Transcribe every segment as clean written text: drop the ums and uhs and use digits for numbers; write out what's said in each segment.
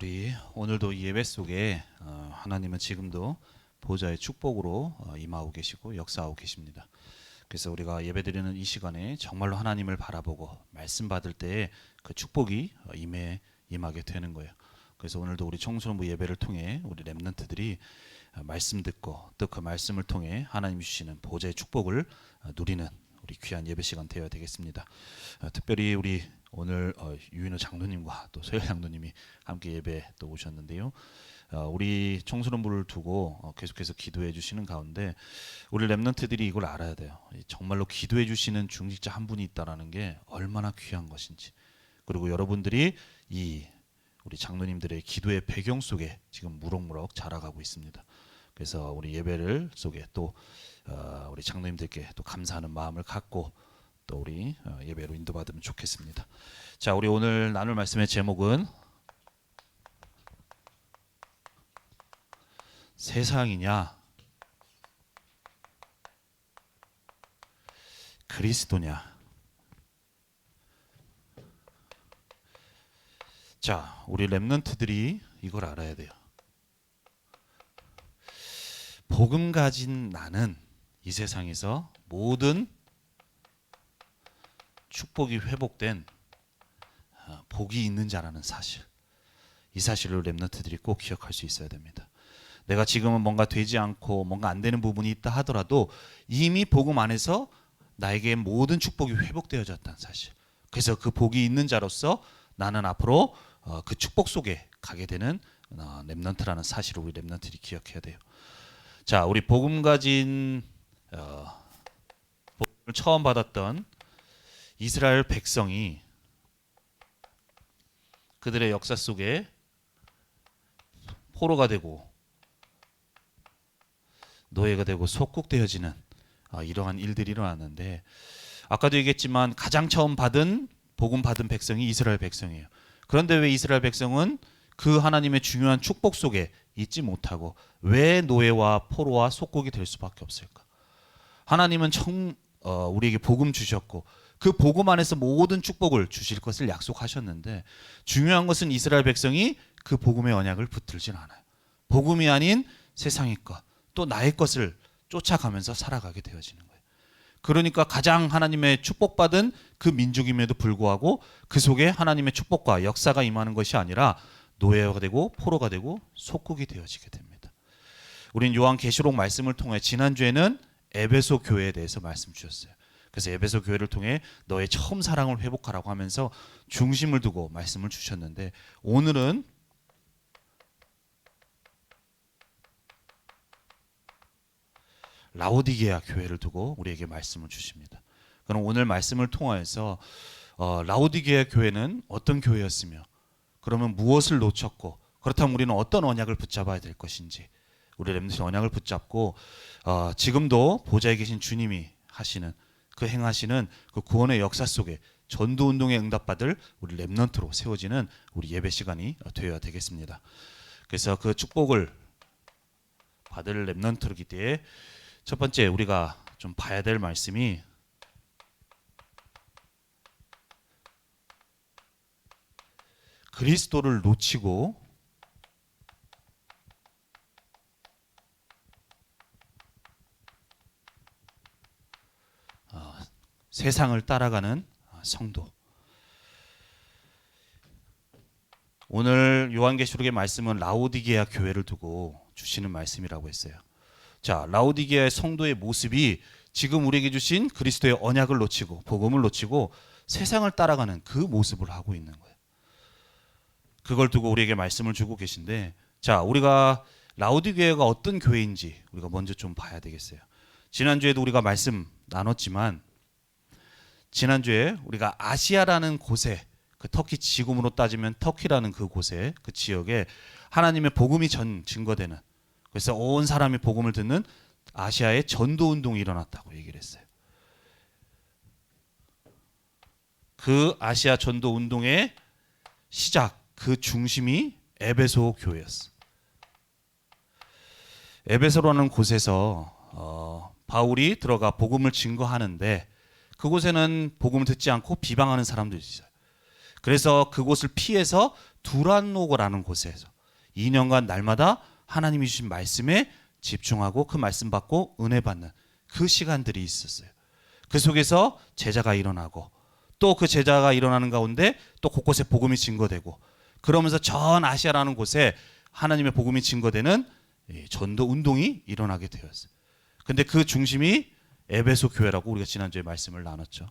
우리 오늘도 이 예배 속에 하나님은 지금도 보좌의 축복으로 임하고 계시고 역사하고 계십니다. 그래서 우리가 예배드리는 이 시간에 정말로 하나님을 바라보고 말씀 받을 때에 그 축복이 임하게 되는 거예요. 그래서 오늘도 우리 청소년부 예배를 통해 우리 렘넌트들이 말씀 듣고 또 그 말씀을 통해 하나님 주시는 보좌의 축복을 누리는 우리 귀한 예배 시간 되어야 되겠습니다. 특별히 우리 오늘 유인호 장로님과 또 소열 장로님이 함께 예배 또 오셨는데요. 우리 청소년부를 두고 계속해서 기도해 주시는 가운데 우리 렘넌트들이 이걸 알아야 돼요. 정말로 기도해 주시는 중직자 한 분이 있다라는 게 얼마나 귀한 것인지, 그리고 여러분들이 이 우리 장로님들의 기도의 배경 속에 지금 무럭무럭 자라가고 있습니다. 그래서 우리 예배를 속에 또 우리 장로님들께 또 감사하는 마음을 갖고 또 우리 예배로 인도받으면 좋겠습니다. 자, 우리 오늘 나눌 말씀의 제목은 세상이냐 그리스도냐. 자, 우리 렘넌트들이 이걸 알아야 돼요. 복음 가진 나는 이 세상에서 모든 축복이 회복된 복이 있는 자라는 사실, 이 사실을 렘넌트들이 꼭 기억할 수 있어야 됩니다. 내가 지금은 뭔가 되지 않고 뭔가 안 되는 부분이 있다 하더라도 이미 복음 안에서 나에게 모든 축복이 회복되어졌다는 사실, 그래서 그 복이 있는 자로서 나는 앞으로 그 축복 속에 가게 되는 렘넌트라는 사실을 우리 렘넌트들이 기억해야 돼요. 자, 우리 복음 가진 복음을 처음 받았던 이스라엘 백성이 그들의 역사 속에 포로가 되고 노예가 되고 속국되어지는 이러한 일들이 일어났는데, 아까도 얘기했지만 가장 처음 복음 받은 백성이 이스라엘 백성이에요. 그런데 왜 이스라엘 백성은 그 하나님의 중요한 축복 속에 있지 못하고 왜 노예와 포로와 속국이 될 수밖에 없을까? 하나님은 우리에게 복음 주셨고 그 복음 안에서 모든 축복을 주실 것을 약속하셨는데, 중요한 것은 이스라엘 백성이 그 복음의 언약을 붙들진 않아요. 복음이 아닌 세상의 것, 또 나의 것을 쫓아가면서 살아가게 되어지는 거예요. 그러니까 가장 하나님의 축복받은 그 민족임에도 불구하고 그 속에 하나님의 축복과 역사가 임하는 것이 아니라 노예가 되고 포로가 되고 속국이 되어지게 됩니다. 우린 요한계시록 말씀을 통해 지난주에는 에베소 교회에 대해서 말씀 주셨어요. 그래서 에베소 교회를 통해 너의 처음 사랑을 회복하라고 하면서 중심을 두고 말씀을 주셨는데, 오늘은 라오디게아 교회를 두고 우리에게 말씀을 주십니다. 그럼 오늘 말씀을 통하여서 라오디게아 교회는 어떤 교회였으며, 그러면 무엇을 놓쳤고, 그렇다면 우리는 어떤 언약을 붙잡아야 될 것인지, 우리 렘넌트 언약을 붙잡고 지금도 보좌에 계신 주님이 하시는 그 행하시는 그 구원의 역사 속에 전도운동에 응답받을 우리 렘넌트로 세워지는 우리 예배 시간이 되어야 되겠습니다. 그래서 그 축복을 받을 렘넌트이기 때문에 첫 번째 우리가 좀 봐야 될 말씀이 그리스도를 놓치고 세상을 따라가는 성도. 오늘 요한계시록의 말씀은 라오디게아 교회를 두고 주시는 말씀이라고 했어요. 자, 라오디게아의 성도의 모습이 지금 우리에게 주신 그리스도의 언약을 놓치고 복음을 놓치고 세상을 따라가는 그 모습을 하고 있는 거예요. 그걸 두고 우리에게 말씀을 주고 계신데, 자, 우리가 라오디게아가 어떤 교회인지 우리가 먼저 좀 봐야 되겠어요. 지난주에도 우리가 말씀 나눴지만, 지난주에 우리가 아시아라는 곳에, 그 터키 지금으로 따지면 터키라는 그 곳에, 그 지역에 하나님의 복음이 증거되는, 그래서 온 사람이 복음을 듣는 아시아의 전도 운동이 일어났다고 얘기를 했어요. 그 아시아 전도 운동의 시작, 그 중심이 에베소 교회였어. 에베소라는 곳에서 바울이 들어가 복음을 증거하는데, 그곳에는 복음을 듣지 않고 비방하는 사람들이 있어요. 그래서 그곳을 피해서 두란노고라는 곳에서 2년간 날마다 하나님이 주신 말씀에 집중하고 그 말씀 받고 은혜 받는 그 시간들이 있었어요. 그 속에서 제자가 일어나고 또 그 제자가 일어나는 가운데 또 곳곳에 복음이 증거되고 그러면서 전 아시아라는 곳에 하나님의 복음이 증거되는 전도 운동이 일어나게 되었어요. 근데 그 중심이 에베소 교회라고 우리가 지난주에 말씀을 나눴죠.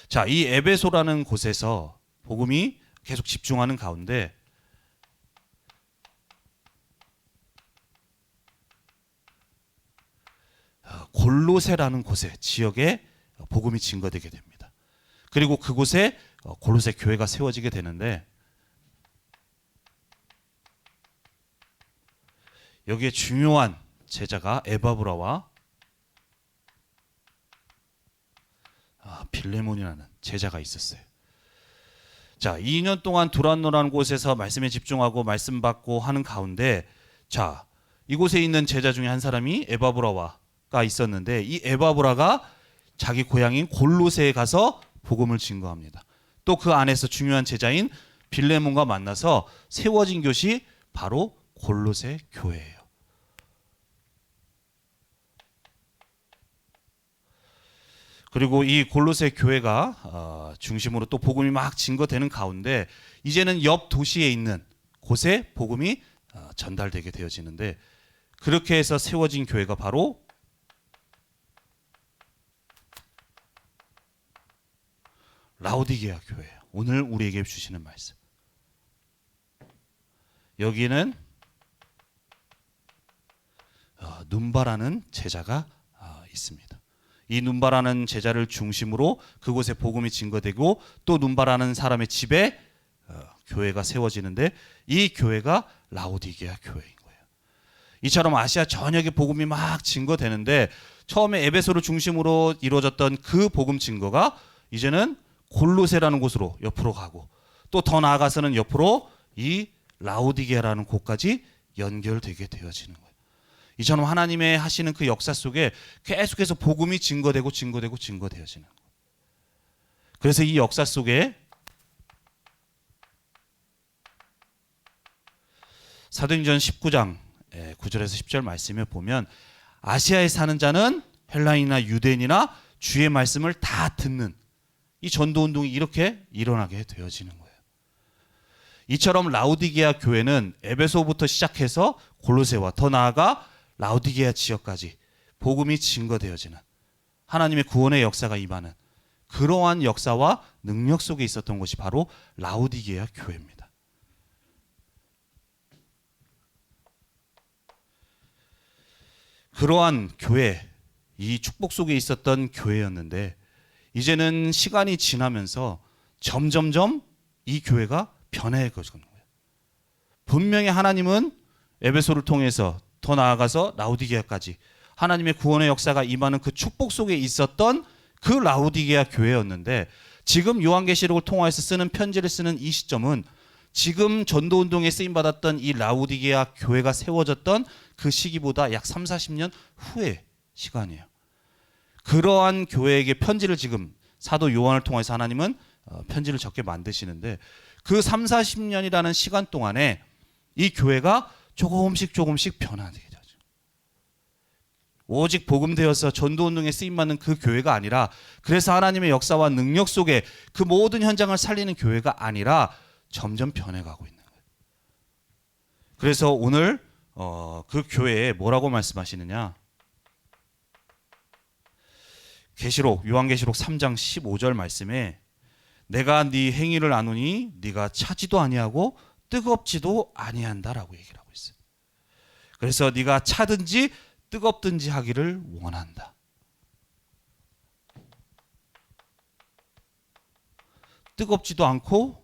자, 이 에베소라는 곳에서 복음이 계속 집중하는 가운데 골로새라는 곳에 지역에 복음이 증거되게 됩니다. 그리고 그곳에 골로새 교회가 세워지게 되는데 여기에 중요한 제자가 에바브라와 빌레몬이라는 제자가 있었어요. 자, 2년 동안 두란노라는 곳에서 말씀에 집중하고 말씀 받고 하는 가운데 자, 이곳에 있는 제자 중에 한 사람이 에바브라가 있었는데 이 에바브라가 자기 고향인 골로새에 가서 복음을 증거합니다. 또 그 안에서 중요한 제자인 빌레몬과 만나서 세워진 곳이 바로 골로새 교회예요. 그리고 이 골로새 교회가 중심으로 또 복음이 막 증거되는 가운데 이제는 옆 도시에 있는 곳에 복음이 전달되게 되어지는데 그렇게 해서 세워진 교회가 바로 라오디게아 교회예요. 오늘 우리에게 주시는 말씀. 여기는 눈바라는 제자가 있습니다. 이 눈바라는 제자를 중심으로 그곳에 복음이 증거되고 또 눈바라는 사람의 집에 교회가 세워지는데 이 교회가 라오디게아 교회인 거예요. 이처럼 아시아 전역에 복음이 막 증거되는데 처음에 에베소를 중심으로 이루어졌던 그 복음 증거가 이제는 골로새라는 곳으로 옆으로 가고 또 더 나아가서는 옆으로 이 라오디게아라는 곳까지 연결되게 되어지는 거예요. 이처럼 하나님의 하시는 그 역사 속에 계속해서 복음이 증거되어지는 거예요. 그래서 이 역사 속에 사도행전 19장 9절에서 10절 말씀에 보면 아시아에 사는 자는 헬라인이나 유대인이나 주의 말씀을 다 듣는 이 전도운동이 이렇게 일어나게 되어지는 거예요. 이처럼 라오디게아 교회는 에베소부터 시작해서 골로새와 더 나아가 라오디게아 지역까지 복음이 증거되어지는 하나님의 구원의 역사가 임하는 그러한 역사와 능력 속에 있었던 곳이 바로 라오디게아 교회입니다. 그러한 교회, 이 축복 속에 있었던 교회였는데 이제는 시간이 지나면서 점점점 이 교회가 변해가는 거예요. 분명히 하나님은 에베소를 통해서 더 나아가서 라오디게아까지 하나님의 구원의 역사가 임하는 그 축복 속에 있었던 그 라오디게아 교회였는데 지금 요한계시록을 통해서 쓰는 편지를 쓰는 이 시점은 지금 전도운동에 쓰임받았던 이 라오디게아 교회가 세워졌던 그 시기보다 약 30-40년 후의 시간이에요. 그러한 교회에게 편지를 지금 사도 요한을 통해서 하나님은 편지를 적게 만드시는데 그 30-40년이라는 시간 동안에 이 교회가 조금씩 변화되게 되죠. 오직 복음되어서 전도운동에 쓰임받는 그 교회가 아니라 그래서 하나님의 역사와 능력 속에 그 모든 현장을 살리는 교회가 아니라 점점 변해가고 있는 거예요. 그래서 오늘 그 교회에 뭐라고 말씀하시느냐? 요한계시록 3장 15절 말씀에 내가 네 행위를 아노니 네가 차지도 아니하고 뜨겁지도 아니한다라고 얘기를 하고 있어요. 그래서 네가 차든지 뜨겁든지 하기를 원한다. 뜨겁지도 않고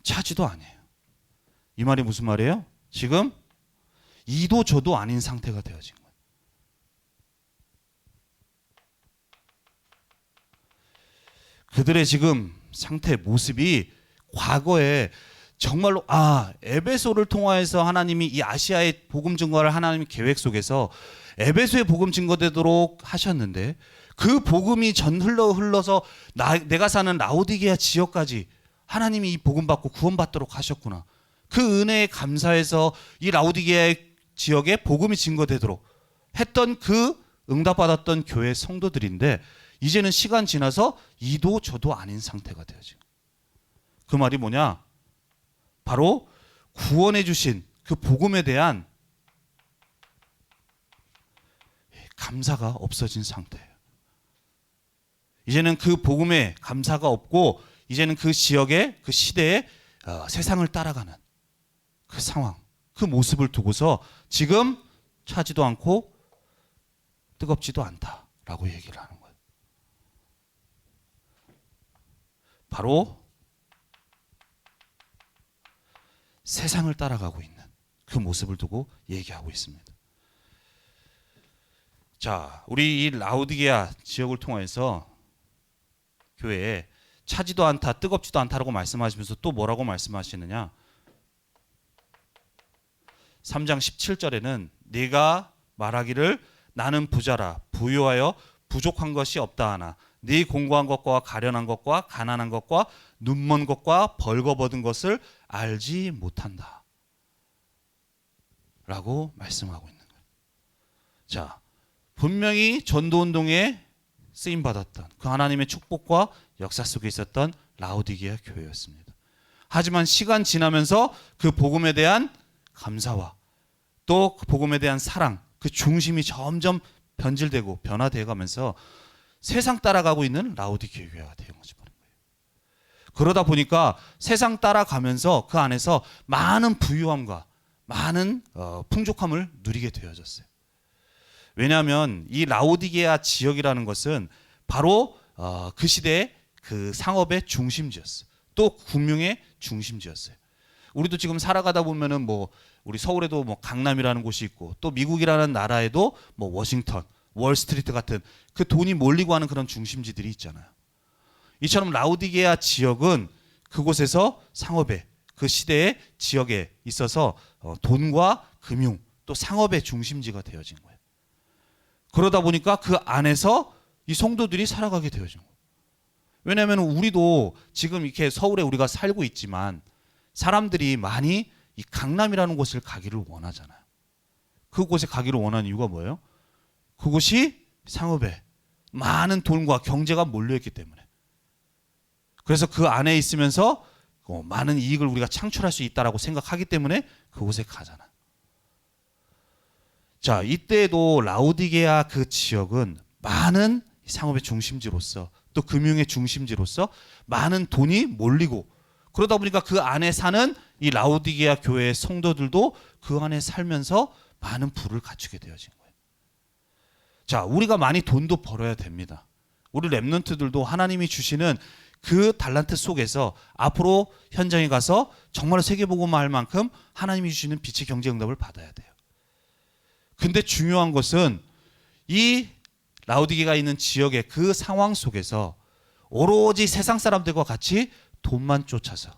차지도 아니에요. 이 말이 무슨 말이에요? 지금 이도 저도 아닌 상태가 되어진 거예요. 그들의 지금 상태, 모습이 과거에 정말로 에베소를 통하여서 하나님이 이 아시아의 복음 증거를 하나님의 계획 속에서 에베소의 복음 증거되도록 하셨는데 그 복음이 흘러서 내가 사는 라오디게아 지역까지 하나님이 이 복음 받고 구원받도록 하셨구나. 그 은혜에 감사해서 이 라오디게아 지역에 복음이 증거되도록 했던 그 응답받았던 교회 성도들인데, 이제는 시간 지나서 이도 저도 아닌 상태가 되어지고, 그 말이 뭐냐? 바로 구원해 주신 그 복음에 대한 감사가 없어진 상태예요. 이제는 그 복음에 감사가 없고, 이제는 그 지역에, 그 시대에 세상을 따라가는 그 상황, 그 모습을 두고서 지금 차지도 않고 뜨겁지도 않다라고 얘기를 하는 거예요. 바로 세상을 따라가고 있는 그 모습을 두고 얘기하고 있습니다. 자, 우리 이 라오디게아 지역을 통해서 교회에 차지도 않다, 뜨겁지도 않다라고 말씀하시면서 또 뭐라고 말씀하시느냐? 3장 17절에는 네가 말하기를 나는 부자라 부유하여 부족한 것이 없다 하나 네 공고한 것과 가련한 것과 가난한 것과 눈먼 것과 벌거벗은 것을 알지 못한다 라고 말씀하고 있는 거예요. 자, 분명히 전도운동에 쓰임받았던 그 하나님의 축복과 역사 속에 있었던 라오디게아 교회였습니다. 하지만 시간 지나면서 그 복음에 대한 감사와 또 그 복음에 대한 사랑, 그 중심이 점점 변질되고 변화되어 가면서 세상 따라가고 있는 라오디게아 교회가 되어버린 거예요. 그러다 보니까 세상 따라가면서 그 안에서 많은 부유함과 많은 풍족함을 누리게 되어졌어요. 왜냐하면 이 라오디게아 지역이라는 것은 바로 그 시대의 그 상업의 중심지였어요. 또 금융의 중심지였어요. 우리도 지금 살아가다 보면은 뭐 우리 서울에도 뭐 강남이라는 곳이 있고, 또 미국이라는 나라에도 뭐 워싱턴, 월스트리트 같은 그 돈이 몰리고 하는 그런 중심지들이 있잖아요. 이처럼 라오디게아 지역은 그곳에서 상업의 그 시대의 지역에 있어서 돈과 금융 또 상업의 중심지가 되어진 거예요. 그러다 보니까 그 안에서 이 성도들이 살아가게 되어진 거예요. 왜냐하면 우리도 지금 이렇게 서울에 우리가 살고 있지만 사람들이 많이 이 강남이라는 곳을 가기를 원하잖아요. 그곳에 가기를 원하는 이유가 뭐예요? 그곳이 상업에 많은 돈과 경제가 몰려있기 때문에. 그래서 그 안에 있으면서 많은 이익을 우리가 창출할 수 있다라고 생각하기 때문에 그곳에 가잖아요. 자, 이때도 라오디게아 그 지역은 많은 상업의 중심지로서 또 금융의 중심지로서 많은 돈이 몰리고, 그러다 보니까 그 안에 사는 이 라오디게아 교회의 성도들도 그 안에 살면서 많은 부를 갖추게 되어진 거예요. 자, 우리가 많이 돈도 벌어야 됩니다. 우리 렘넌트들도 하나님이 주시는 그 달란트 속에서 앞으로 현장에 가서 정말 세계복음화 할 만큼 하나님이 주시는 빛의 경제 응답을 받아야 돼요. 근데 중요한 것은 이 라오디게아가 있는 지역의 그 상황 속에서 오로지 세상 사람들과 같이 돈만 쫓아서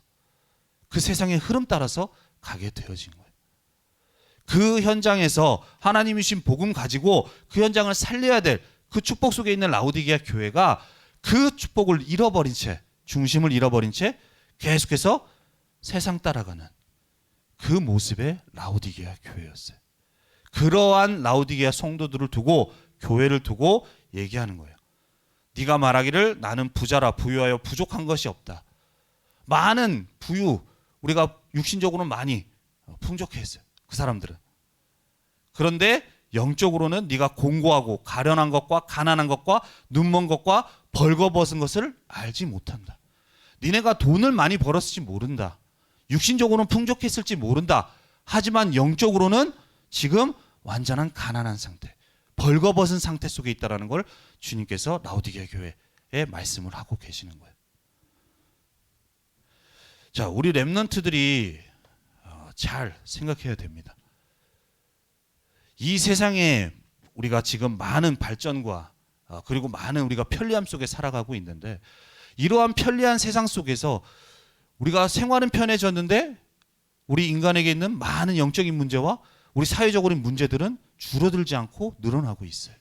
그 세상의 흐름 따라서 가게 되어진 거예요. 그 현장에서 하나님이 주신 복음 가지고 그 현장을 살려야 될 그 축복 속에 있는 라오디게아 교회가 그 축복을 잃어버린 채, 중심을 잃어버린 채 계속해서 세상 따라가는 그 모습의 라오디게아 교회였어요. 그러한 라오디게아 성도들을 두고, 교회를 두고 얘기하는 거예요. 네가 말하기를 나는 부자라 부유하여 부족한 것이 없다. 많은 부유, 우리가 육신적으로는 많이 풍족했어요. 그 사람들은. 그런데 영적으로는 네가 공고하고 가련한 것과 가난한 것과 눈먼 것과 벌거벗은 것을 알지 못한다. 니네가 돈을 많이 벌었을지 모른다. 육신적으로는 풍족했을지 모른다. 하지만 영적으로는 지금 완전한 가난한 상태, 벌거벗은 상태 속에 있다라는 걸 주님께서 라오디게아 교회에 말씀을 하고 계시는 거예요. 자, 우리 렘넌트들이 잘 생각해야 됩니다. 이 세상에 우리가 지금 많은 발전과 그리고 많은 우리가 편리함 속에 살아가고 있는데, 이러한 편리한 세상 속에서 우리가 생활은 편해졌는데 우리 인간에게 있는 많은 영적인 문제와 우리 사회적인 문제들은 줄어들지 않고 늘어나고 있어요.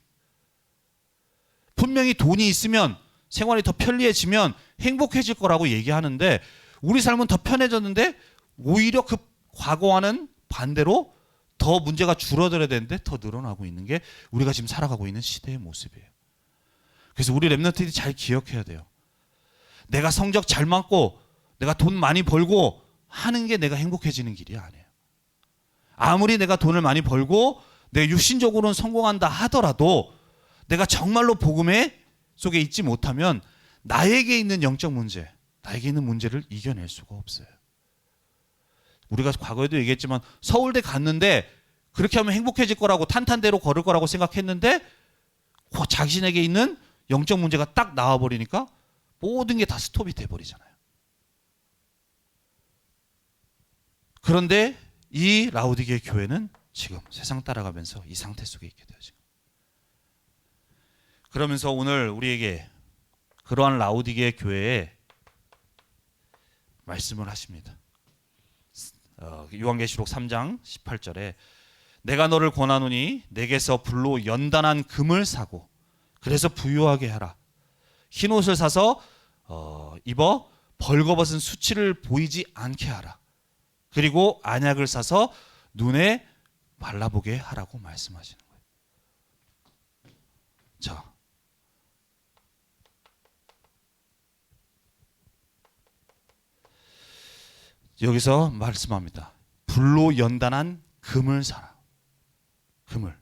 분명히 돈이 있으면 생활이 더 편리해지면 행복해질 거라고 얘기하는데 우리 삶은 더 편해졌는데 오히려 그 과거와는 반대로 더 문제가 줄어들어야 되는데 더 늘어나고 있는 게 우리가 지금 살아가고 있는 시대의 모습이에요. 그래서 우리 랩런트들이 잘 기억해야 돼요. 내가 성적 잘 맞고 내가 돈 많이 벌고 하는 게 내가 행복해지는 길이 아니에요. 아무리 내가 돈을 많이 벌고 내가 육신적으로는 성공한다 하더라도 내가 정말로 복음의 속에 있지 못하면 나에게 있는 영적 문제, 나에게 있는 문제를 이겨낼 수가 없어요. 우리가 과거에도 얘기했지만 서울대 갔는데 그렇게 하면 행복해질 거라고 탄탄대로 걸을 거라고 생각했는데 자신에게 있는 영적 문제가 딱 나와버리니까 모든 게 다 스톱이 돼버리잖아요. 그런데 이 라우디게 교회는 지금 세상 따라가면서 이 상태 속에 있게 돼요. 지금. 그러면서 오늘 우리에게 그러한 라우디게 교회에 말씀을 하십니다. 요한계시록 3장 18절에 내가 너를 권하노니 내게서 불로 연단한 금을 사고 그래서 부유하게 하라. 흰옷을 사서 입어 벌거벗은 수치를 보이지 않게 하라. 그리고 안약을 사서 눈에 발라보게 하라고 말씀하시는 거예요. 자, 여기서 말씀합니다. 불로 연단한 금을 사라. 금을.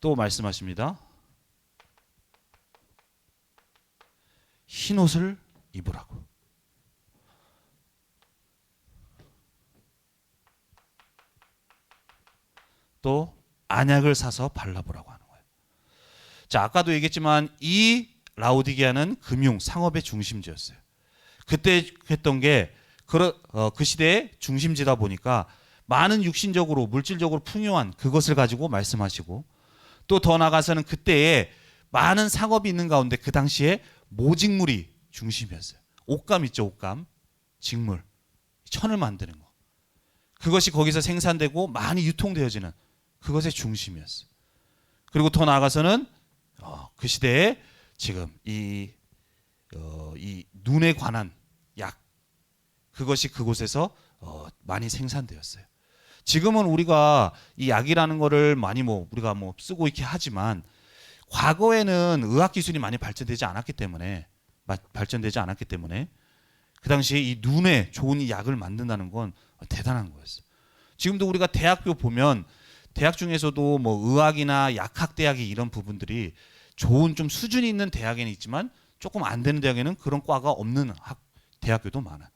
또 말씀하십니다. 흰 옷을 입으라고. 또 안약을 사서 발라보라고 하는 거예요. 자, 아까도 얘기했지만 이 라우디게아는 금융 상업의 중심지였어요. 그때 했던 게 그 시대의 중심지다 보니까 많은 육신적으로 물질적으로 풍요한 그것을 가지고 말씀하시고 또 더 나아가서는 그때에 많은 상업이 있는 가운데 그 당시에 모직물이 중심이었어요. 옷감 있죠, 옷감. 직물. 천을 만드는 거. 그것이 거기서 생산되고 많이 유통되어지는 그것의 중심이었어요. 그리고 더 나아가서는 그 시대에 지금 이 눈에 관한 약 그것이 그곳에서 많이 생산되었어요. 지금은 우리가 이 약이라는 거를 많이 우리가 쓰고 있게 하지만 과거에는 의학 기술이 많이 발전되지 않았기 때문에 그 당시에 이 눈에 좋은 이 약을 만든다는 건 대단한 거였어요. 지금도 우리가 대학교 보면 대학 중에서도 의학이나 약학 대학이 이런 부분들이 좋은 좀 수준이 있는 대학에는 있지만 조금 안 되는 대학에는 그런 과가 없는 대학교도 많아요.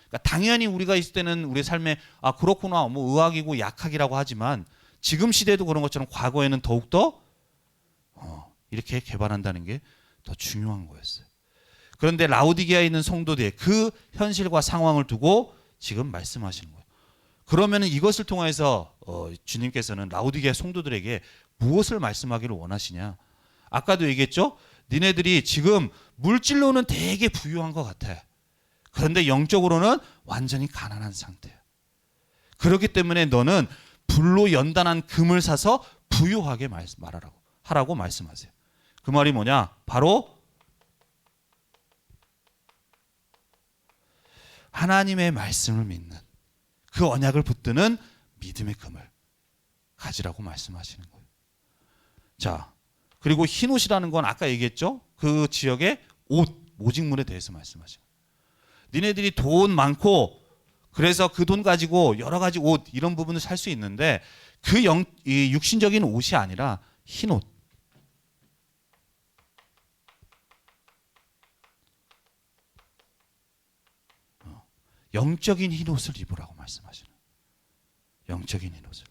그러니까 당연히 우리가 있을 때는 우리 삶에 그렇구나 의학이고 약학이라고 하지만 지금 시대도 그런 것처럼 과거에는 더욱더 이렇게 개발한다는 게 더 중요한 거였어요. 그런데 라우디게아에 있는 성도들의 그 현실과 상황을 두고 지금 말씀하시는 거예요. 그러면 이것을 통해서 주님께서는 라우디게아 성도들에게 무엇을 말씀하기를 원하시냐? 아까도 얘기했죠? 니네들이 지금 물질로는 되게 부유한 것 같아. 그런데 영적으로는 완전히 가난한 상태야. 그렇기 때문에 너는 불로 연단한 금을 사서 부유하게 하라고 말씀하세요. 그 말이 뭐냐? 바로 하나님의 말씀을 믿는 그 언약을 붙드는 믿음의 금을 가지라고 말씀하시는 거예요. 자, 그리고 흰 옷이라는 건 아까 얘기했죠? 그 지역의 옷, 모직물에 대해서 말씀하시는 거예요. 니네들이 돈 많고 그래서 그 돈 가지고 여러 가지 옷 이런 부분을 살 수 있는데 이 육신적인 옷이 아니라 흰 옷. 영적인 흰 옷을 입으라고 말씀하시는 거예요. 영적인 흰 옷을.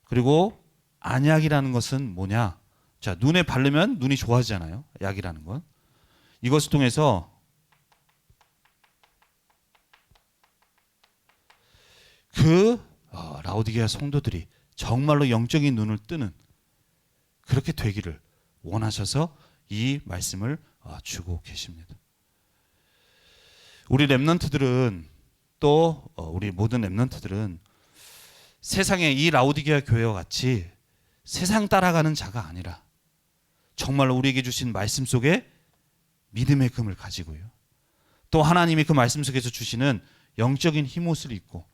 그리고 안약이라는 것은 뭐냐? 자, 눈에 바르면 눈이 좋아지잖아요. 약이라는 건. 이것을 통해서 라우디게아 성도들이 정말로 영적인 눈을 뜨는 그렇게 되기를 원하셔서 이 말씀을 주고 계십니다. 우리 랩런트들은 또 우리 모든 랩런트들은 세상에 이 라우디게아 교회와 같이 세상 따라가는 자가 아니라 정말로 우리에게 주신 말씀 속에 믿음의 금을 가지고요. 또 하나님이 그 말씀 속에서 주시는 영적인 힘옷을 입고,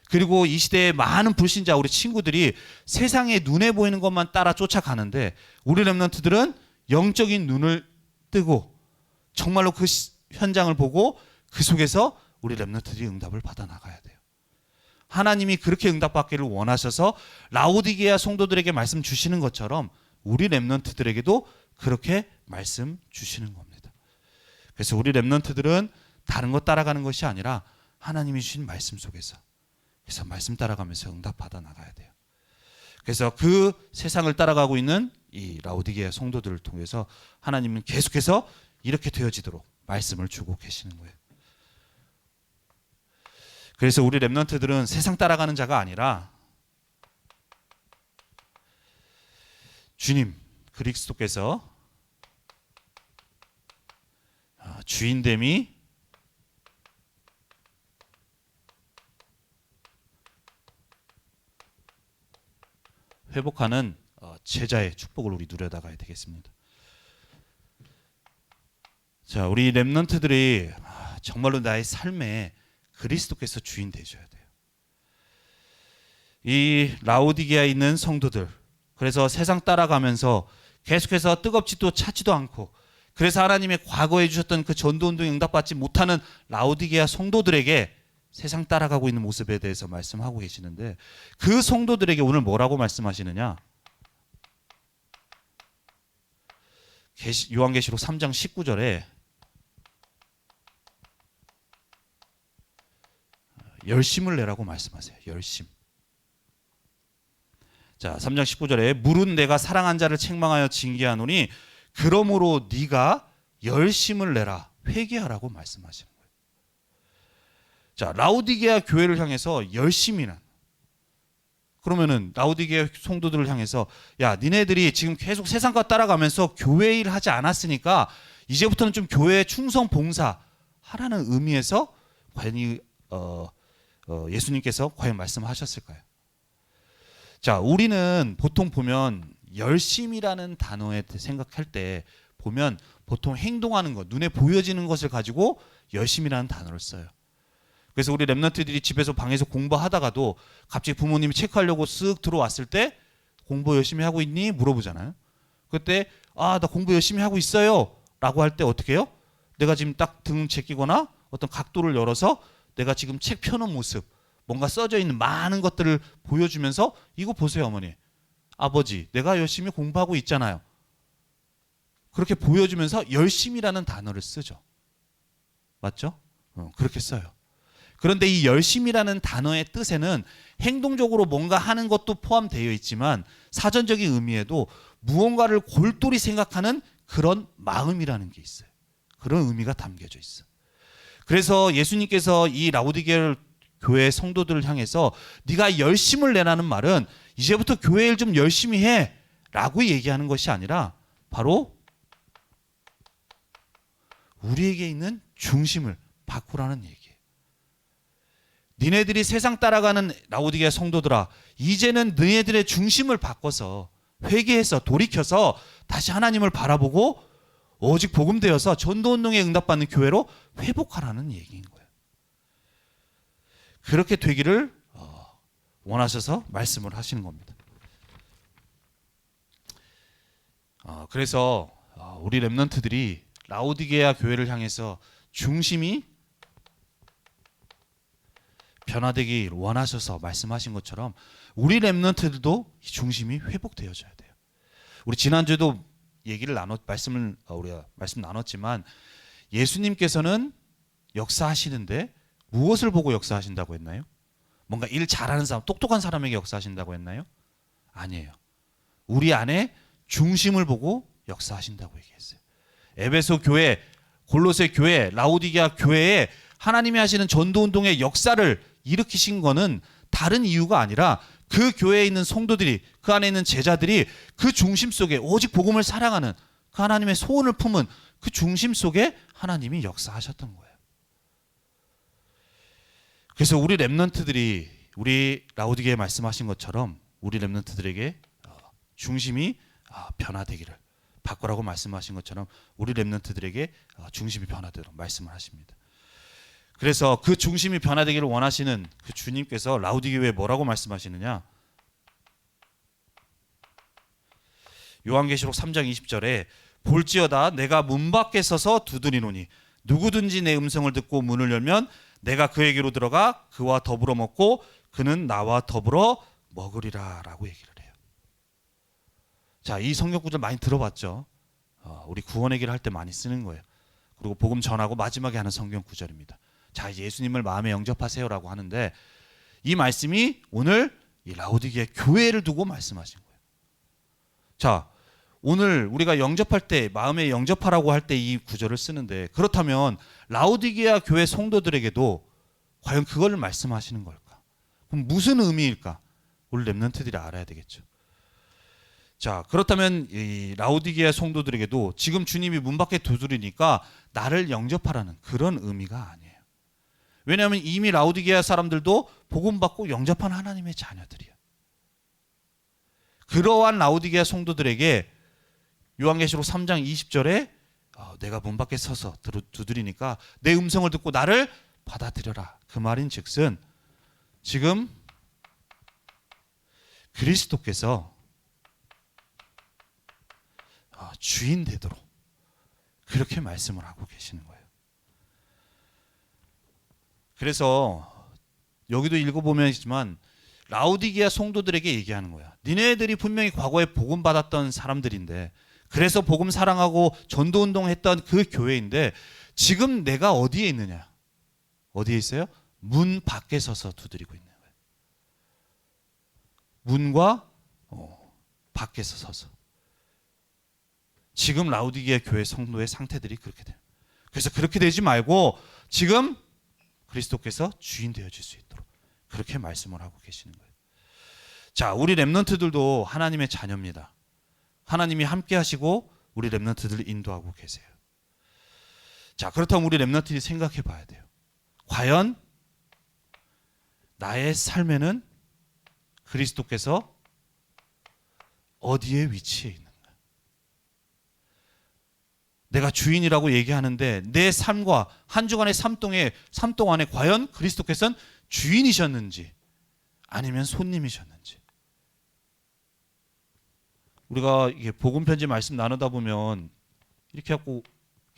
그리고 이 시대의 많은 불신자 우리 친구들이 세상에 눈에 보이는 것만 따라 쫓아가는데, 우리 렘넌트들은 영적인 눈을 뜨고 정말로 그 현장을 보고 그 속에서 우리 렘넌트들이 응답을 받아 나가야 돼요. 하나님이 그렇게 응답받기를 원하셔서 라오디게아 성도들에게 말씀 주시는 것처럼 우리 렘넌트들에게도 그렇게 말씀 주시는 겁니다. 그래서 우리 렘넌트들은 다른 것 따라가는 것이 아니라 하나님이 주신 말씀 속에서, 그래서 말씀 따라가면서 응답 받아 나가야 돼요. 그래서 그 세상을 따라가고 있는 이 라오디게아 성도들을 통해서 하나님은 계속해서 이렇게 되어지도록 말씀을 주고 계시는 거예요. 그래서 우리 렘넌트들은 세상 따라가는 자가 아니라 주님 그리스도께서 주인됨이 회복하는 제자의 축복을 우리 누려나가야 되겠습니다. 자, 우리 렘넌트들이 정말로 나의 삶에 그리스도께서 주인 되셔야 돼요. 이 라오디게아에 있는 성도들, 그래서 세상 따라가면서 계속해서 뜨겁지도 차지도 않고, 그래서 하나님의 과거에 주셨던 그 전도운동에 응답받지 못하는 라오디게아 성도들에게 세상 따라가고 있는 모습에 대해서 말씀하고 계시는데, 그 성도들에게 오늘 뭐라고 말씀하시느냐? 요한계시록 3장 19절에 열심을 내라고 말씀하세요. 열심. 자, 3장 19절에 물은 내가 사랑한 자를 책망하여 징계하노니 그러므로 네가 열심을 내라, 회개하라고 말씀하시는 거예요. 자, 라오디게아 교회를 향해서 열심이란, 그러면은 라오디게아 성도들을 향해서 야, 니네들이 지금 계속 세상과 따라가면서 교회 일 하지 않았으니까 이제부터는 좀 교회에 충성 봉사 하라는 의미에서 과연 예수님께서 과연 말씀하셨을까요? 자, 우리는 보통 보면 열심이라는 단어에 생각할 때 보면 보통 행동하는 것, 눈에 보여지는 것을 가지고 열심이라는 단어를 써요. 그래서 우리 렘넌트들이 집에서 방에서 공부하다가도 갑자기 부모님이 체크하려고 쓱 들어왔을 때 공부 열심히 하고 있니? 물어보잖아요. 그때 나 공부 열심히 하고 있어요 라고 할 때 어떻게 해요? 내가 지금 딱 등 제끼거나 어떤 각도를 열어서 내가 지금 책 펴놓은 모습, 뭔가 써져 있는 많은 것들을 보여주면서 이거 보세요 어머니, 아버지 내가 열심히 공부하고 있잖아요. 그렇게 보여주면서 열심이라는 단어를 쓰죠. 맞죠? 그렇게 써요. 그런데 이 열심이라는 단어의 뜻에는 행동적으로 뭔가 하는 것도 포함되어 있지만 사전적인 의미에도 무언가를 골똘히 생각하는 그런 마음이라는 게 있어요. 그런 의미가 담겨져 있어. 그래서 예수님께서 이 라오디게아 교회 성도들을 향해서 네가 열심을 내라는 말은 이제부터 교회 일 좀 열심히 해 라고 얘기하는 것이 아니라 바로 우리에게 있는 중심을 바꾸라는 얘기예요. 니네들이 세상 따라가는 라오디게아 성도들아, 이제는 너희들의 중심을 바꿔서 회개해서 돌이켜서 다시 하나님을 바라보고 오직 복음되어서 전도운동에 응답받는 교회로 회복하라는 얘기인 거예요. 그렇게 되기를 원하셔서 말씀을 하시는 겁니다. 그래서 우리 렘넌트들이 라오디게아 교회를 향해서 중심이 변화되기 원하셔서 말씀하신 것처럼 우리 렘넌트들도 중심이 회복되어져야 돼요. 우리 지난주에도 말씀 나눴지만 예수님께서는 역사하시는데 무엇을 보고 역사하신다고 했나요? 뭔가 일 잘하는 사람, 똑똑한 사람에게 역사하신다고 했나요? 아니에요. 우리 안에 중심을 보고 역사하신다고 얘기했어요. 에베소 교회, 골로새 교회, 라오디게아 교회에 하나님이 하시는 전도운동의 역사를 일으키신 거는 다른 이유가 아니라 그 교회에 있는 성도들이, 그 안에 있는 제자들이 그 중심 속에 오직 복음을 사랑하는 그 하나님의 소원을 품은 그 중심 속에 하나님이 역사하셨던 거예요. 그래서 우리 렘넌트들이 우리 라오디게아에 말씀하신 것처럼 우리 렘넌트들에게 중심이 변화되기를 바꾸라고 말씀하신 것처럼 우리 렘넌트들에게 중심이 변화되도록 말씀을 하십니다. 그래서 그 중심이 변화되기를 원하시는 그 주님께서 라우디게 교회에 뭐라고 말씀하시느냐? 요한계시록 3장 20절에 볼지어다 내가 문 밖에 서서 두드리노니 누구든지 내 음성을 듣고 문을 열면 내가 그에게로 들어가 그와 더불어 먹고 그는 나와 더불어 먹으리라 라고 얘기를 해요. 자, 이 성경 구절 많이 들어봤죠? 우리 구원의 길을 할 때 많이 쓰는 거예요. 그리고 복음 전하고 마지막에 하는 성경 구절입니다. 자, 예수님을 마음에 영접하세요라고 하는데 이 말씀이 오늘 이 라우디게아 교회를 두고 말씀하신 거예요. 자, 오늘 우리가 영접할 때 마음에 영접하라고 할 때 이 구절을 쓰는데 그렇다면 라우디게아 교회 성도들에게도 과연 그걸 말씀하시는 걸까? 그럼 무슨 의미일까? 우리 렘넌트들이 알아야 되겠죠. 자, 그렇다면 이 라우디게아 성도들에게도 지금 주님이 문 밖에 두드리니까 나를 영접하라는 그런 의미가 아니에요. 왜냐하면 이미 라우디게아 사람들도 복음 받고 영접한 하나님의 자녀들이에요. 그러한 라우디게아 성도들에게 요한계시록 3장 20절에 내가 문 밖에 서서 두드리니까 내 음성을 듣고 나를 받아들여라. 그 말인 즉슨 지금 그리스도께서 주인 되도록 그렇게 말씀을 하고 계시는 거예요. 그래서 여기도 읽어보면 있지만 라우디게아 성도들에게 얘기하는 거야. 니네들이 분명히 과거에 복음 받았던 사람들인데 그래서 복음 사랑하고 전도운동 했던 그 교회인데 지금 내가 어디에 있느냐? 어디에 있어요? 문 밖에 서서 두드리고 있는 거예요. 문과 밖에서 서서. 지금 라우디게아 교회 성도의 상태들이 그렇게 돼요. 그래서 그렇게 되지 말고 지금 그리스도께서 주인 되어질 수 있도록 그렇게 말씀을 하고 계시는 거예요. 자, 우리 렘넌트들도 하나님의 자녀입니다. 하나님이 함께 하시고 우리 렘넌트들을 인도하고 계세요. 자, 그렇다면 우리 렘넌트들이 생각해 봐야 돼요. 과연 나의 삶에는 그리스도께서 어디에 위치해 있는가? 내가 주인이라고 얘기하는데 내 삶과 한 주간의 삶 동안에 과연 그리스도께서는 주인이셨는지 아니면 손님이셨는지. 우리가 이게 복음 편지 말씀 나누다 보면 이렇게 하고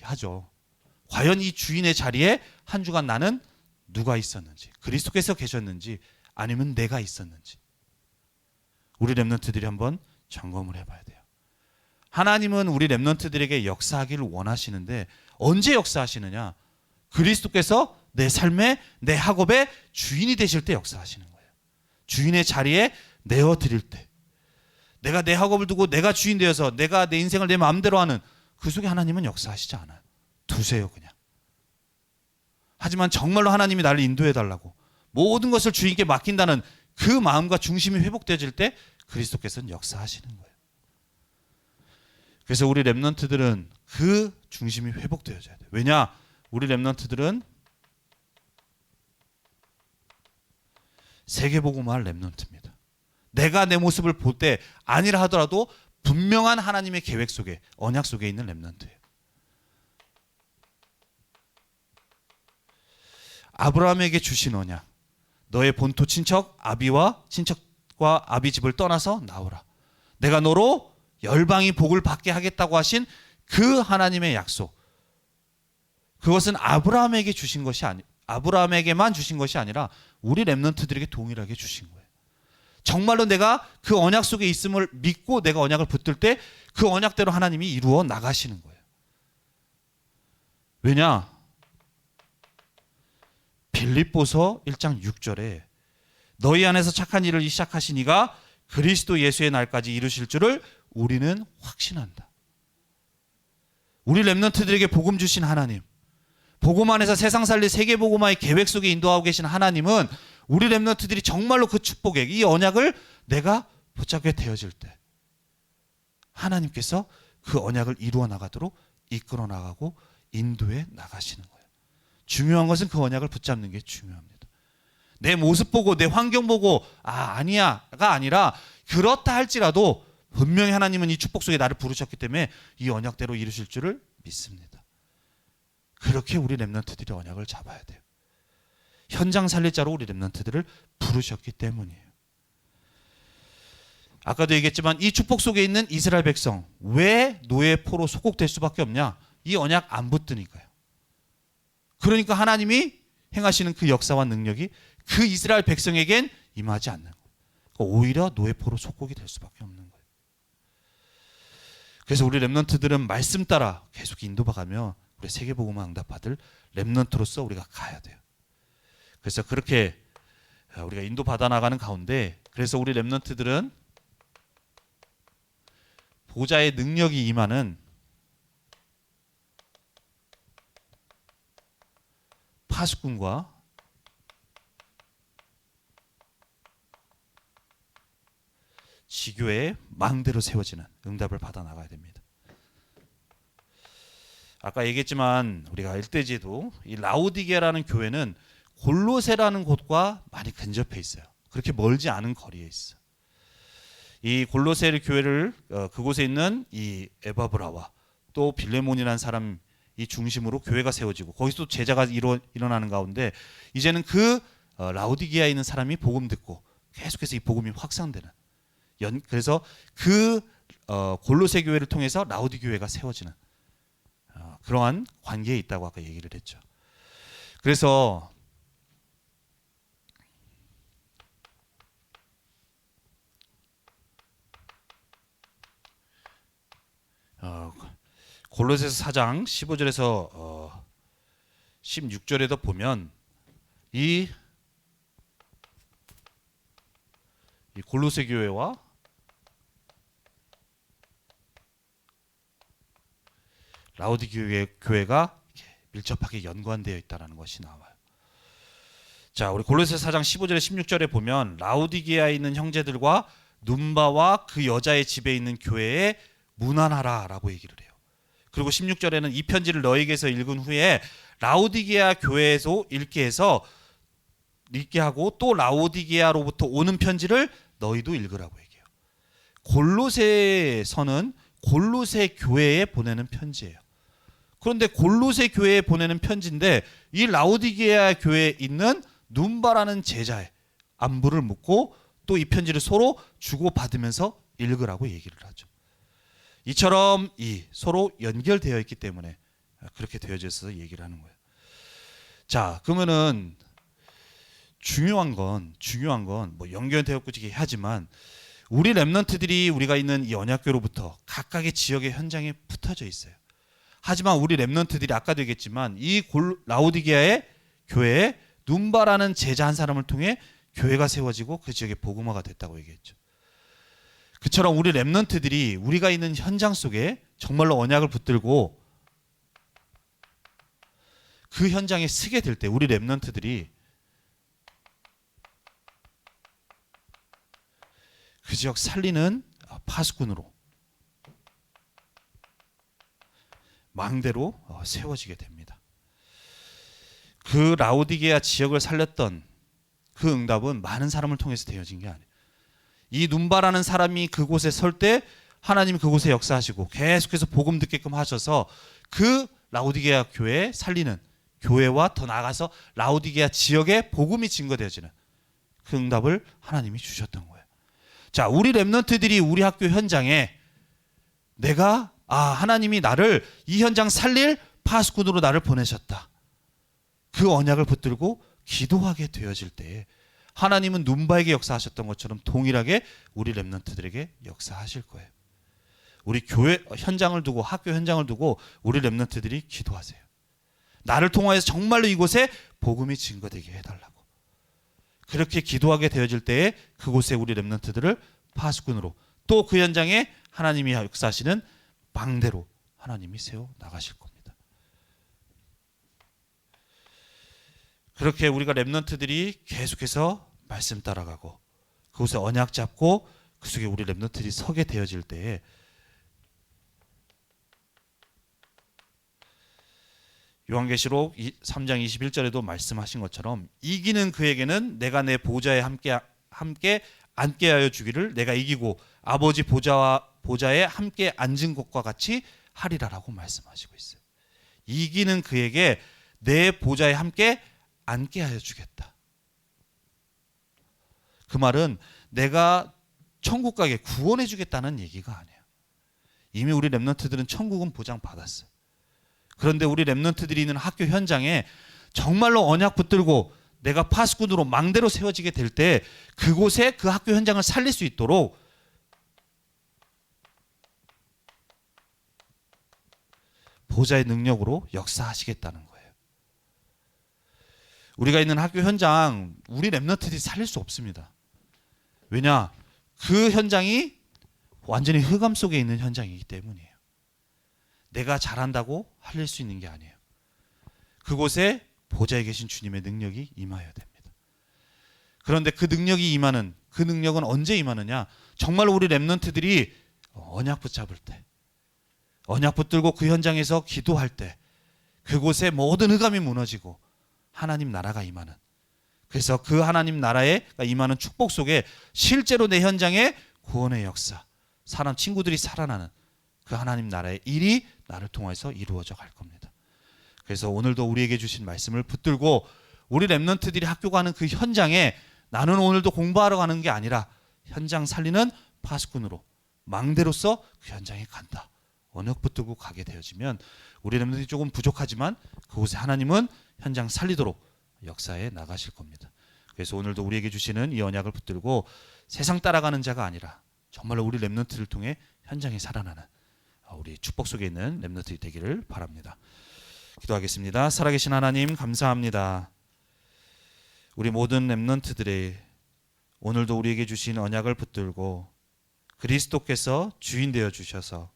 하죠. 과연 이 주인의 자리에 한 주간 나는 누가 있었는지, 그리스도께서 계셨는지 아니면 내가 있었는지. 우리 렘넌트들이 한번 점검을 해봐야 돼요. 하나님은 우리 렘넌트들에게 역사하기를 원하시는데 언제 역사하시느냐? 그리스도께서 내 삶에 내 학업의 주인이 되실 때 역사하시는 거예요. 주인의 자리에 내어드릴 때. 내가 내 학업을 두고 내가 주인 되어서 내가 내 인생을 내 마음대로 하는 그 속에 하나님은 역사하시지 않아요. 두세요 그냥. 하지만 정말로 하나님이 나를 인도해 달라고 모든 것을 주인께 맡긴다는 그 마음과 중심이 회복되어질 때 그리스도께서는 역사하시는 거예요. 그래서 우리 렘넌트들은 그 중심이 회복되어져야 돼요. 왜냐? 우리 렘넌트들은 세계복음화할 렘넌트입니다. 내가 내 모습을 볼 때 아니라 하더라도 분명한 하나님의 계획 속에 언약 속에 있는 렘넌트예요. 아브라함에게 주신 언약, 너의 본토 친척과 아비 집을 떠나서 나오라. 내가 너로 열방이 복을 받게 하겠다고 하신 그 하나님의 약속. 그것은 아브라함에게만 주신 것이 아니라 우리 렘넌트들에게 동일하게 주신 거예요. 정말로 내가 그 언약 속에 있음을 믿고 내가 언약을 붙들 때 그 언약대로 하나님이 이루어 나가시는 거예요. 왜냐? 빌립보서 1장 6절에 너희 안에서 착한 일을 시작하신 이가 그리스도 예수의 날까지 이루실 줄을 우리는 확신한다. 우리 렘넌트들에게 복음 주신 하나님, 복음 안에서 세상 살릴 세계복음화의 계획 속에 인도하고 계신 하나님은 우리 렘넌트들이 정말로 그 축복의 이 언약을 내가 붙잡게 되어질 때 하나님께서 그 언약을 이루어 나가도록 이끌어 나가고 인도해 나가시는 거예요. 중요한 것은 그 언약을 붙잡는 게 중요합니다. 내 모습 보고 내 환경 보고 아니야가 아니라 그렇다 할지라도 분명히 하나님은 이 축복 속에 나를 부르셨기 때문에 이 언약대로 이루실 줄을 믿습니다. 그렇게 우리 렘넌트들이 언약을 잡아야 돼요. 현장 살릴 자로 우리 렘넌트들을 부르셨기 때문이에요. 아까도 얘기했지만 이 축복 속에 있는 이스라엘 백성 왜 노예의 포로 소곡될 수밖에 없냐? 이 언약 안 붙드니까요. 그러니까 하나님이 행하시는 그 역사와 능력이 그 이스라엘 백성에겐 임하지 않는 거예요. 오히려 노예 포로 속곡이 될 수밖에 없는 거예요. 그래서 우리 렘넌트들은 말씀 따라 계속 인도받아가며 우리 세계복음화 응답받을 렘넌트로서 우리가 가야 돼요. 그래서 그렇게 우리가 인도받아 나가는 가운데 그래서 우리 렘넌트들은 보좌의 능력이 임하는 파수꾼과 지교의 망대로 세워지는 응답을 받아 나가야 됩니다. 아까 얘기했지만 우리가 일대지에도 이 라오디게라는 교회는 골로새라는 곳과 많이 근접해 있어요. 그렇게 멀지 않은 거리에 있어. 이 골로새 교회를 그곳에 있는 이 에바브라와 또 빌레몬이라는 사람이 중심으로 교회가 세워지고 거기서 또 제자가 일어나는 가운데 이제는 그 라오디게아에 있는 사람이 복음 듣고 계속해서 이 복음이 확산되는 그래서 그 골로새 교회를 통해서 라오디 교회가 세워지는 그러한 관계에 있다고 아까 얘기를 했죠. 그래서 골로새서 4장 15절에서 16절에도 보면 이 골로새 교회와 라오디 교회가 밀접하게 연관되어 있다는 것이 나와요. 자, 우리 골로새 4장 15절에 16절에 보면 라오디게아에 있는 형제들과 눈바와 그 여자의 집에 있는 교회에 문안하라라고 얘기를 해요. 그리고 16절에는 이 편지를 너에게서 읽은 후에 라오디게아 교회에서 읽게 하고 또 라오디게아로부터 오는 편지를 너희도 읽으라고 얘기해요. 골로새서는 골로새 교회에 보내는 편지예요. 그런데 골로새 교회에 보내는 편지인데 이 라오디게아 교회에 있는 눈바라는 제자의 안부를 묻고 또 이 편지를 서로 주고받으면서 읽으라고 얘기를 하죠. 이처럼 서로 연결되어 있기 때문에 그렇게 되어져서 얘기를 하는 거예요. 자, 그러면은 중요한 건 뭐 연결되었고 하지만 우리 렘넌트들이 우리가 있는 이 언약교로부터 각각의 지역의 현장에 붙어져 있어요. 하지만 우리 렘넌트들이 아까도 얘기했지만 이 라오디게아의 교회에 눈바라는 제자 한 사람을 통해 교회가 세워지고 그 지역에 복음화가 됐다고 얘기했죠. 그처럼 우리 렘넌트들이 우리가 있는 현장 속에 정말로 언약을 붙들고 그 현장에 서게 될 때 우리 렘넌트들이 그 지역 살리는 파수꾼으로 망대로 세워지게 됩니다. 그 라오디게아 지역을 살렸던 그 응답은 많은 사람을 통해서 되어진 게 아니에요. 이 눈바라는 사람이 그곳에 설 때 하나님이 그곳에 역사하시고 계속해서 복음 듣게끔 하셔서 그 라오디게아 교회에 살리는 교회와 더 나아가서 라오디게아 지역에 복음이 증거되어지는 그 응답을 하나님이 주셨던 거예요. 자, 우리 렘넌트들이 우리 학교 현장에 내가 하나님이 나를 이 현장 살릴 파수꾼으로 나를 보내셨다. 그 언약을 붙들고 기도하게 되어질 때에 하나님은 눈바에게 역사하셨던 것처럼 동일하게 우리 렘넌트들에게 역사하실 거예요. 우리 교회 현장을 두고 학교 현장을 두고 우리 렘넌트들이 기도하세요. 나를 통하여서 정말로 이곳에 복음이 증거되게 해달라고. 그렇게 기도하게 되어질 때에 그곳에 우리 렘넌트들을 파수꾼으로 또 그 현장에 하나님이 역사하시는 망대로 하나님이 세워 나가실 겁니다. 그렇게 우리가 렘넌트들이 계속해서 말씀 따라가고 그곳에 언약 잡고 그 속에 우리 렘넌트들이 서게 되어질 때에 요한계시록 3장 21절에도 말씀하신 것처럼 이기는 그에게는 내가 내 보좌에 함께 앉게 하여 주기를 내가 이기고 아버지 보좌에 함께 앉은 것과 같이 하리라라고 말씀하시고 있어요. 이기는 그에게 내 보좌에 함께 앉게 하여 주겠다. 그 말은 내가 천국 가게 구원해 주겠다는 얘기가 아니에요. 이미 우리 렘넌트들은 천국은 보장받았어요. 그런데 우리 렘넌트들이 있는 학교 현장에 정말로 언약 붙들고 내가 파수꾼으로 망대로 세워지게 될 때 그곳에 그 학교 현장을 살릴 수 있도록 보좌의 능력으로 역사하시겠다는 거예요. 우리가 있는 학교 현장 우리 렘넌트들이 살릴 수 없습니다. 왜냐? 그 현장이 완전히 흑암 속에 있는 현장이기 때문이에요. 내가 잘한다고 살릴 수 있는 게 아니에요. 그곳에 보좌에 계신 주님의 능력이 임하여야 됩니다. 그런데 그 능력이 임하는 그 능력은 언제 임하느냐? 정말 우리 렘넌트들이 언약 붙잡을 때, 언약 붙들고 그 현장에서 기도할 때 그곳에 모든 흑암이 무너지고 하나님 나라가 임하는, 그래서 그 하나님 나라에 임하는 축복 속에 실제로 내 현장에 구원의 역사, 사람 친구들이 살아나는 그 하나님 나라의 일이 나를 통해서 이루어져 갈 겁니다. 그래서 오늘도 우리에게 주신 말씀을 붙들고 우리 렘넌트들이 학교 가는 그 현장에 나는 오늘도 공부하러 가는 게 아니라 현장 살리는 파수꾼으로 망대로서 그 현장에 간다. 언약 붙들고 가게 되어지면 우리 렘넌트들이 조금 부족하지만 그곳에 하나님은 현장 살리도록 역사에 나가실 겁니다. 그래서 오늘도 우리에게 주시는 이 언약을 붙들고 세상 따라가는 자가 아니라 정말로 우리 렘넌트를 통해 현장에 살아나는 우리 축복 속에 있는 렘넌트들이 되기를 바랍니다. 기도하겠습니다. 살아계신 하나님 감사합니다. 우리 모든 렘넌트들의 오늘도 우리에게 주신 언약을 붙들고 그리스도께서 주인 되어 주셔서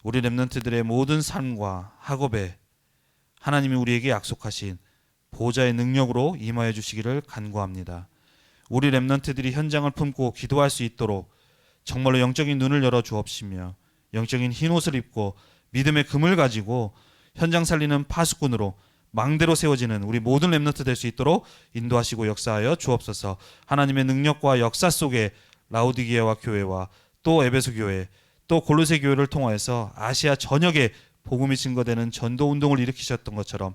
우리 렘넌트들의 모든 삶과 학업에 하나님이 우리에게 약속하신 보좌의 능력으로 임하여 주시기를 간구합니다. 우리 렘넌트들이 현장을 품고 기도할 수 있도록 정말로 영적인 눈을 열어 주옵시며 영적인 흰옷을 입고 믿음의 금을 가지고 현장 살리는 파수꾼으로 망대로 세워지는 우리 모든 렘넌트 될 수 있도록 인도하시고 역사하여 주옵소서. 하나님의 능력과 역사 속에 라오디게아와 교회와 또 에베소 교회 또 골로새 교회를 통하여서 아시아 전역에 복음이 증거되는 전도 운동을 일으키셨던 것처럼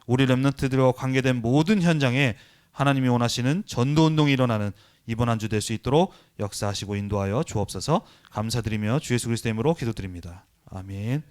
우리 렘넌트들과 관계된 모든 현장에 하나님이 원하시는 전도 운동이 일어나는 이번 한 주 될 수 있도록 역사하시고 인도하여 주옵소서. 감사드리며 주 예수 그리스도의 이름으로 기도드립니다. 아멘.